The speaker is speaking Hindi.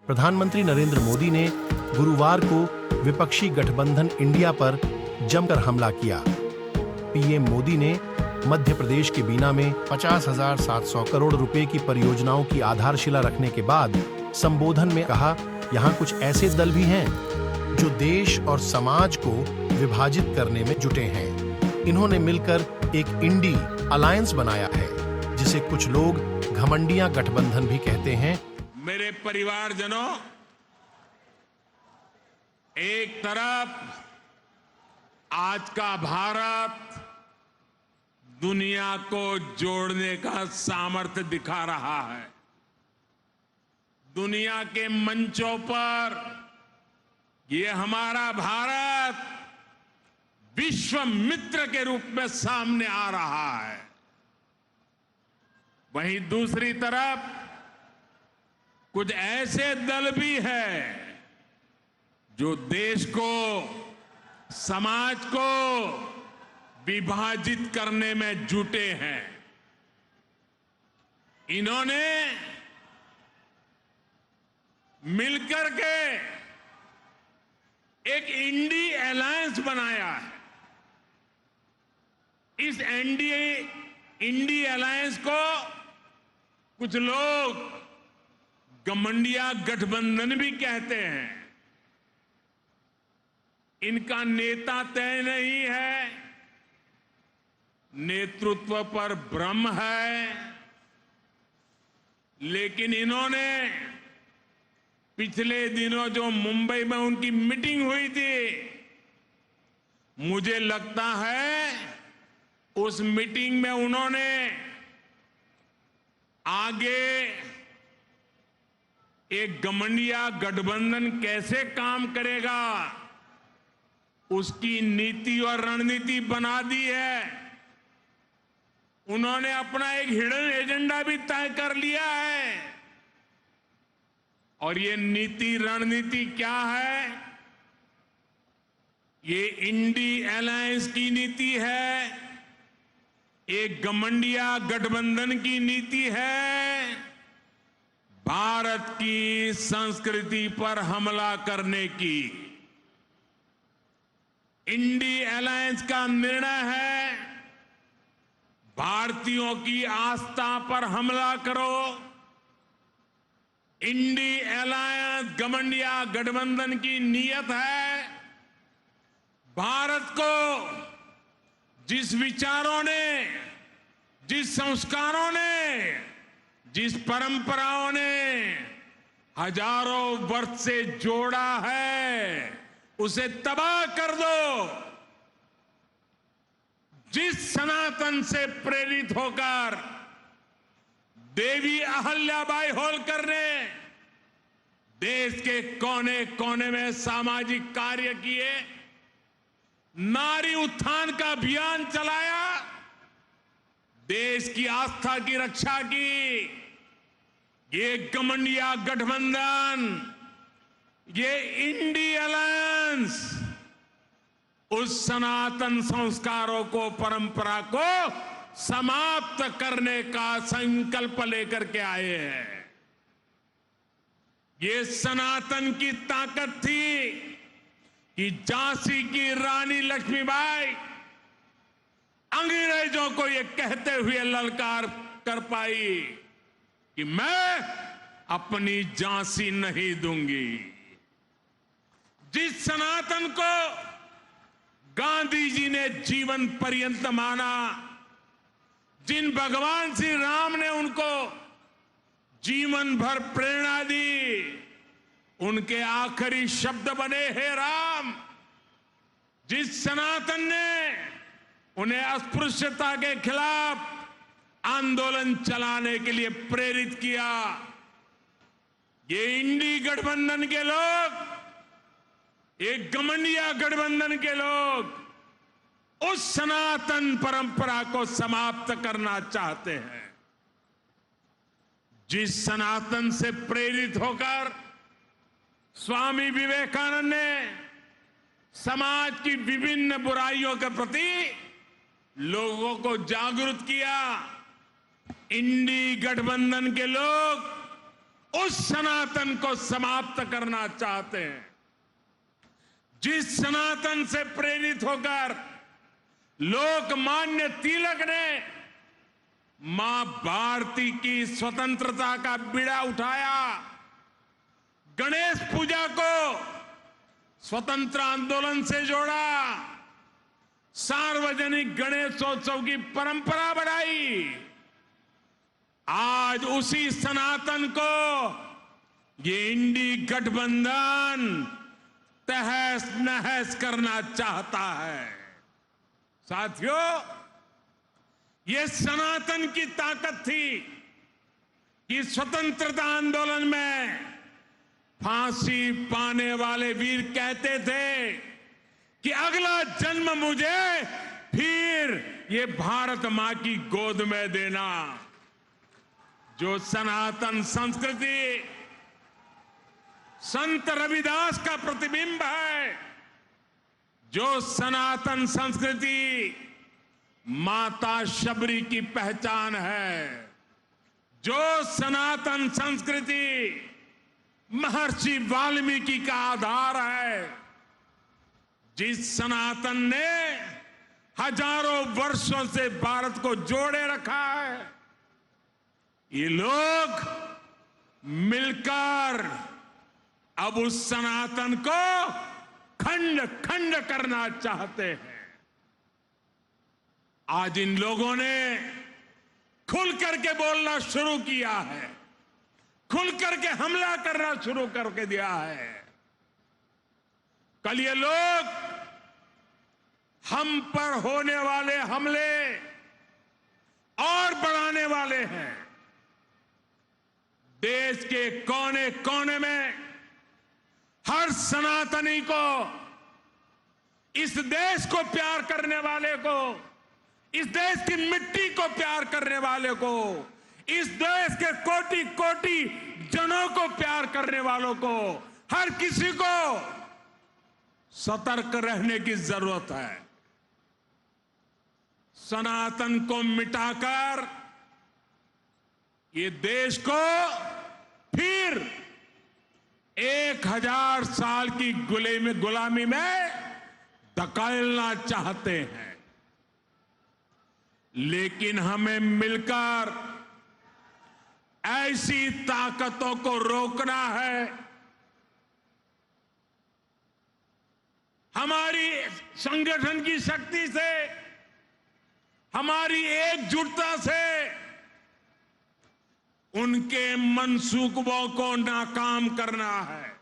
प्रधानमंत्री नरेंद्र मोदी ने गुरुवार को विपक्षी गठबंधन इंडिया पर जमकर हमला किया। पीएम मोदी ने मध्य प्रदेश के बीना में 50,700 करोड़ रुपए की परियोजनाओं की आधारशिला रखने के बाद संबोधन में कहा, यहाँ कुछ ऐसे दल भी हैं जो देश और समाज को विभाजित करने में जुटे हैं। इन्होंने मिलकर एक इंडी अलायंस बनाया है, जिसे कुछ लोग घमंडिया गठबंधन भी कहते हैं। मेरे परिवारजनों, एक तरफ आज का भारत दुनिया को जोड़ने का सामर्थ्य दिखा रहा है। दुनिया के मंचों पर ये हमारा भारत विश्व मित्र के रूप में सामने आ रहा है। वहीं दूसरी तरफ कुछ ऐसे दल भी हैं जो देश को, समाज को विभाजित करने में जुटे हैं। इन्होंने मिलकर के एक इंडी अलायंस बनाया है। इस इंडी अलायंस को कुछ लोग घमंडिया गठबंधन भी कहते हैं। इनका नेता तय नहीं है, नेतृत्व पर भ्रम है, लेकिन इन्होंने पिछले दिनों जो मुंबई में उनकी मीटिंग हुई थी, मुझे लगता है उस मीटिंग में उन्होंने आगे एक घमंडिया गठबंधन कैसे काम करेगा उसकी नीति और रणनीति बना दी है। उन्होंने अपना एक हिडन एजेंडा भी तय कर लिया है। और ये नीति रणनीति क्या है? ये इंडी अलायंस की नीति है, एक घमंडिया गठबंधन की नीति है, भारत की संस्कृति पर हमला करने की। इंडी अलायंस का निर्णय है, भारतीयों की आस्था पर हमला करो। इंडी अलायंस घमंडिया गठबंधन की नीयत है, भारत को जिस विचारों ने, जिस संस्कारों ने, जिस परंपराओं ने हजारों वर्ष से जोड़ा है, उसे तबाह कर दो। जिस सनातन से प्रेरित होकर देवी अहल्याबाई होलकर ने देश के कोने कोने में सामाजिक कार्य किए, नारी उत्थान का अभियान चलाया, देश की आस्था की रक्षा की, ये घमंडिया गठबंधन, ये इंडी अलायंस उस सनातन संस्कारों को, परंपरा को समाप्त करने का संकल्प लेकर के आए हैं। ये सनातन की ताकत थी कि झांसी की रानी लक्ष्मीबाई अंग्रेजों को ये कहते हुए ललकार कर पाई कि मैं अपनी झांसी नहीं दूंगी। जिस सनातन को गांधी जी ने जीवन पर्यंत माना, जिन भगवान श्री राम ने उनको जीवन भर प्रेरणा दी, उनके आखिरी शब्द बने, हे राम। जिस सनातन ने उन्हें अस्पृश्यता के खिलाफ आंदोलन चलाने के लिए प्रेरित किया, ये इंडी गठबंधन के लोग, एक घमंडिया गठबंधन के लोग उस सनातन परंपरा को समाप्त करना चाहते हैं। जिस सनातन से प्रेरित होकर स्वामी विवेकानंद ने समाज की विभिन्न बुराइयों के प्रति लोगों को जागरूक किया, इंडी गठबंधन के लोग उस सनातन को समाप्त करना चाहते हैं, जिस सनातन से प्रेरित होकर लोकमान्य तिलक ने मां भारती की स्वतंत्रता का बीड़ा उठाया, गणेश पूजा को स्वतंत्र आंदोलन से जोड़ा, सार्वजनिक गणेशोत्सव की परंपरा बढ़ाई। आज उसी सनातन को ये इंडी गठबंधन तहस नहस करना चाहता है। साथियों, ये सनातन की ताकत थी कि स्वतंत्रता आंदोलन में फांसी पाने वाले वीर कहते थे कि अगला जन्म मुझे फिर ये भारत मां की गोद में देना। जो सनातन संस्कृति संत रविदास का प्रतिबिंब है, जो सनातन संस्कृति माता शबरी की पहचान है, जो सनातन संस्कृति महर्षि वाल्मीकि का आधार है, जिस सनातन ने हजारों वर्षों से भारत को जोड़े रखा है, ये लोग मिलकर अब उस सनातन को खंड खंड करना चाहते हैं। आज इन लोगों ने खुल करके बोलना शुरू किया है, खुल करके हमला करना शुरू करके दिया है। कल ये लोग हम पर होने वाले हमले और बढ़ाने वाले हैं। देश के कोने कोने में हर सनातनी को, इस देश को प्यार करने वाले को, इस देश की मिट्टी को प्यार करने वाले को, इस देश के कोटि कोटि जनों को प्यार करने वालों को, हर किसी को सतर्क रहने की जरूरत है। सनातन को मिटाकर ये देश को फिर 1000 साल की गुलामी में धकेलना चाहते हैं। लेकिन हमें मिलकर ऐसी ताकतों को रोकना है। हमारी संगठन की शक्ति से, हमारी एकजुटता से उनके मंसूबों को नाकाम करना है।